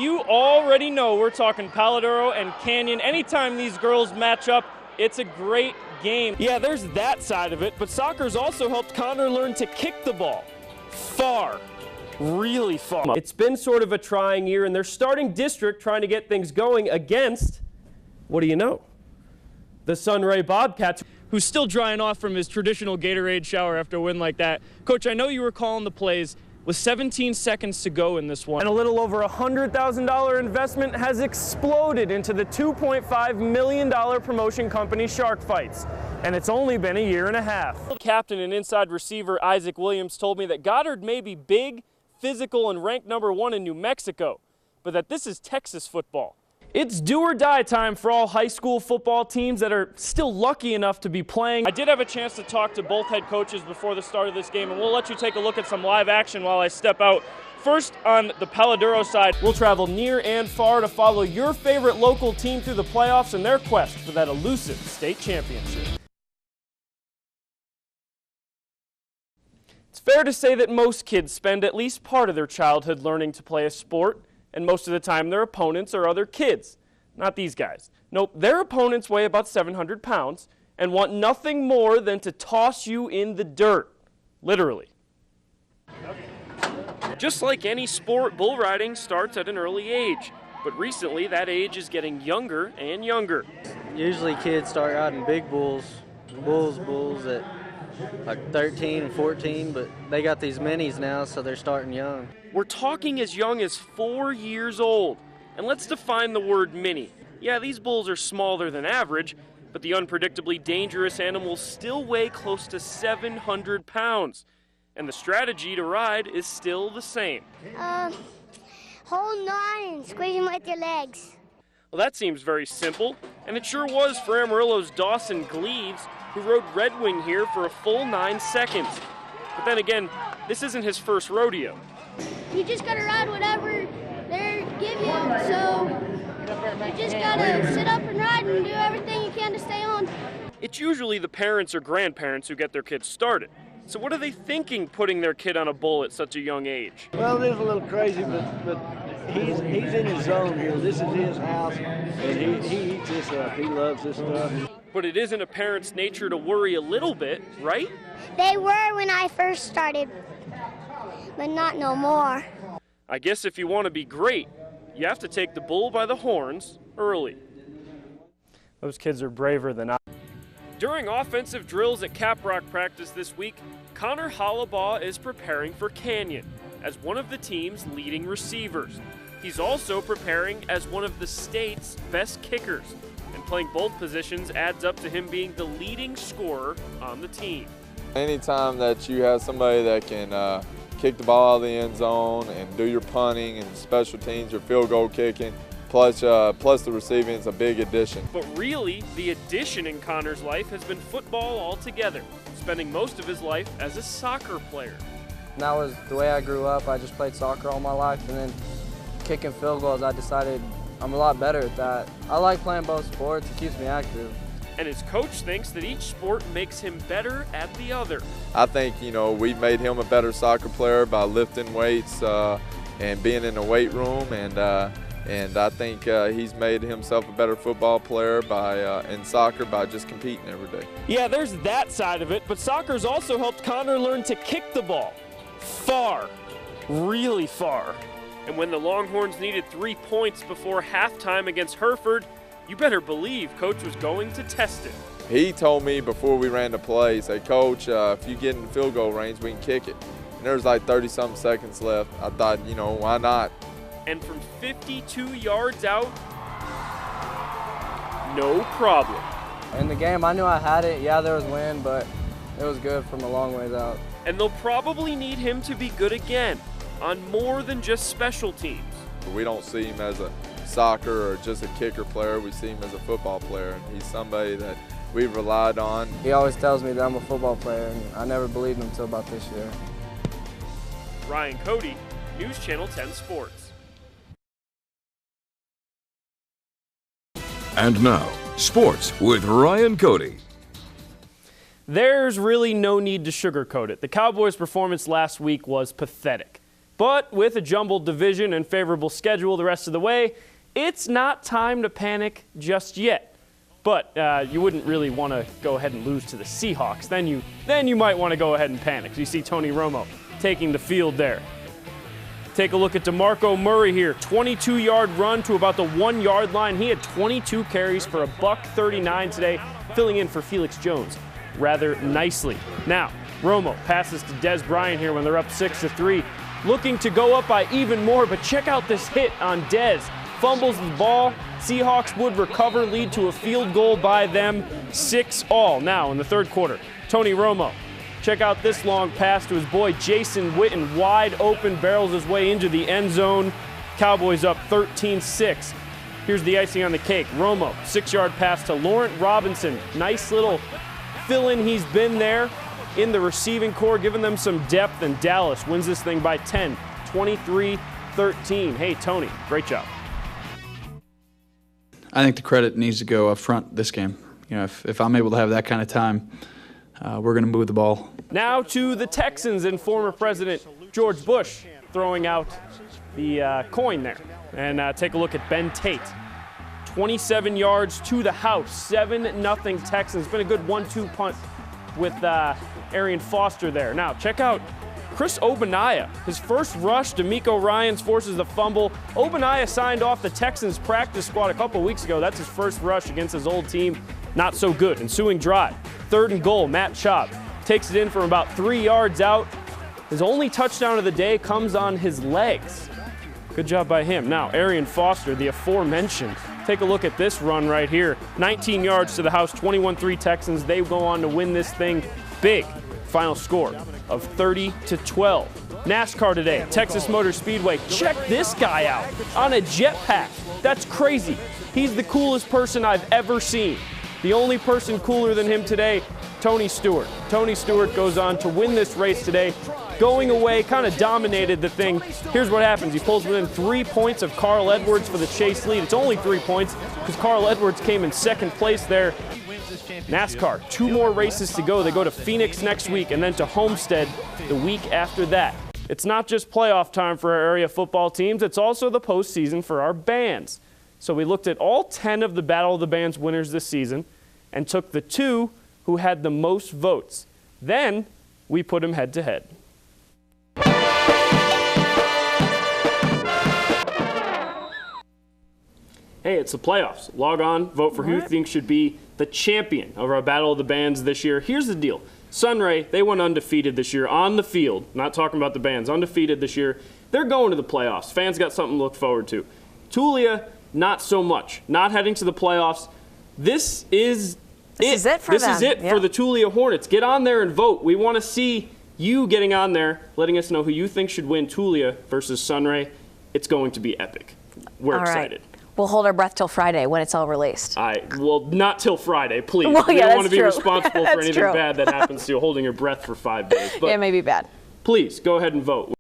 You already know we're talking Paladuro and Canyon. Anytime these girls match up, it's a great game. Yeah, there's that side of it, but soccer's also helped Connor learn to kick the ball. Far. Really far. It's been sort of a trying year, and they're starting district trying to get things going against, what do you know, the Sunray Bobcats, who's still drying off from his traditional Gatorade shower after a win like that. Coach, I know you were calling the plays with 17 seconds to go in this one. And a little over $100,000 investment has exploded into the $2.5 million promotion company Shark Fights. And it's only been a year and a half. Captain and inside receiver Isaac Williams told me that Goddard may be big, physical, and ranked #1 in New Mexico, but that this is Texas football. It's do or die time for all high school football teams that are still lucky enough to be playing. I did have a chance to talk to both head coaches before the start of this game, and we'll let you take a look at some live action while I step out. First, on the Paladuro side, we'll travel near and far to follow your favorite local team through the playoffs in their quest for that elusive state championship. It's fair to say that most kids spend at least part of their childhood learning to play a sport, and most of the time their opponents are other kids. Not these guys. Nope, their opponents weigh about 700 pounds and want nothing more than to toss you in the dirt. Literally. Just like any sport, bull riding starts at an early age. But recently that age is getting younger and younger. Usually kids start riding big bulls at like 13 and 14, but they got these minis now, so they're starting young. We're talking as young as 4 years old. And let's define the word mini. Yeah, these bulls are smaller than average, but the unpredictably dangerous animals still weigh close to 700 pounds. And the strategy to ride is still the same. Hold on and squeeze them with your legs. Well, that seems very simple, and it sure was for Amarillo's Dawson Gleaves, who rode Red Wing here for a full 9 seconds. But then again, this isn't his first rodeo. You just gotta ride whatever they give you, so you just gotta sit up and ride and do everything you can to stay on. It's usually the parents or grandparents who get their kids started. So what are they thinking putting their kid on a bull at such a young age? Well, it is a little crazy, but he's in his zone here. This is his house, and he eats this up. He loves this stuff. But it isn't a parent's nature to worry a little bit, right? They were when I first started, but not no more. I guess if you want to be great, you have to take the bull by the horns early. Those kids are braver than I. During offensive drills at Caprock practice this week, Connor Hollabaugh is preparing for Canyon as one of the team's leading receivers. He's also preparing as one of the state's best kickers, and playing both positions adds up to him being the leading scorer on the team. Anytime that you have somebody that can kick the ball out of the end zone and do your punting and special teams, your field goal kicking, plus the receiving is a big addition. But really, the addition in Connor's life has been football altogether, spending most of his life as a soccer player. And that was the way I grew up. I just played soccer all my life, and then kicking field goals, I decided I'm a lot better at that. I like playing both sports. It keeps me active. And his coach thinks that each sport makes him better at the other. I think, we made him a better soccer player by lifting weights and being in the weight room, and I think he's made himself a better football player in soccer by just competing every day. Yeah, there's that side of it, but soccer's also helped Connor learn to kick the ball. Far. Really far. And when the Longhorns needed 3 points before halftime against Hereford, you better believe Coach was going to test it. He told me before we ran the play, he said, "Coach, if you get in the field goal range, we can kick it." And there was like 30-something seconds left. I thought, why not? And from 52 yards out, no problem. In the game, I knew I had it. Yeah, there was wind, but it was good from a long ways out. And they'll probably need him to be good again on more than just special teams. We don't see him as a soccer or just a kicker player. We see him as a football player, and he's somebody that we've relied on. He always tells me that I'm a football player, and I never believed him until about this year. Ryan Cody, News Channel 10 Sports. And now, sports with Ryan Cody. There's really no need to sugarcoat it. The Cowboys' performance last week was pathetic. But with a jumbled division and favorable schedule the rest of the way, it's not time to panic just yet. But you wouldn't really want to go ahead and lose to the Seahawks. Then you might want to go ahead and panic. You see Tony Romo taking the field there. Take a look at DeMarco Murray here. 22-yard run to about the 1-yard line. He had 22 carries for $139 today, filling in for Felix Jones rather nicely. Now, Romo passes to Dez Bryant here when they're up 6-3. Looking to go up by even more, but check out this hit on Dez. Fumbles the ball. Seahawks would recover, lead to a field goal by them, 6-all. Now in the third quarter, Tony Romo. Check out this long pass to his boy Jason Witten, wide open, barrels his way into the end zone. Cowboys up 13-6. Here's the icing on the cake. Romo, 6-yard pass to Laurent Robinson. Nice little fill-in he's been there in the receiving core, giving them some depth, and Dallas wins this thing by 10, 23-13. Hey, Tony, great job. I think the credit needs to go up front this game. You know, if I'm able to have that kind of time, we're going to move the ball. Now to the Texans and former President George Bush throwing out the coin there. And take a look at Ben Tate. 27 yards to the house, 7-0 Texans. Been a good 1-2 punt with Arian Foster there. Now check out Chris Ogbonnaya. His first rush, D'Amico Ryans forces the fumble. Ogbonnaya signed off the Texans practice squad a couple weeks ago. That's his first rush against his old team. Not so good. Ensuing drive, 3rd and goal, Matt Schaub takes it in from about 3 yards out. His only touchdown of the day comes on his legs. Good job by him. Now, Arian Foster, the aforementioned. Take a look at this run right here. 19 yards to the house, 21-3 Texans. They go on to win this thing big. Final score of 30-12. NASCAR today, Texas Motor Speedway. Check this guy out on a jetpack. That's crazy. He's the coolest person I've ever seen. The only person cooler than him today, Tony Stewart. Tony Stewart goes on to win this race today. Going away, kind of dominated the thing. Here's what happens. He pulls within 3 points of Carl Edwards for the chase lead. It's only 3 points because Carl Edwards came in second place there. NASCAR, 2 more races to go. They go to Phoenix next week and then to Homestead the week after that. It's not just playoff time for our area football teams, it's also the postseason for our bands. So we looked at all 10 of the Battle of the Bands winners this season and took the 2 who had the most votes. Then we put them head to head. Hey, it's the playoffs. Log on, vote for who you think should be the champion of our Battle of the Bands this year. Here's the deal. Sunray, they went undefeated this year on the field. Not talking about the bands. Undefeated this year. They're going to the playoffs. Fans got something to look forward to. Tulia, not so much. Not heading to the playoffs. This is it for the Tulia Hornets. Get on there and vote. We want to see you getting on there, letting us know who you think should win Tulia versus Sunray. It's going to be epic. We're excited. We'll hold our breath till Friday when it's all released. Well, not till Friday, please. Well, we yeah, don't want to be true. responsible for anything bad that happens to you holding your breath for 5 days. But it may be bad. Please, go ahead and vote.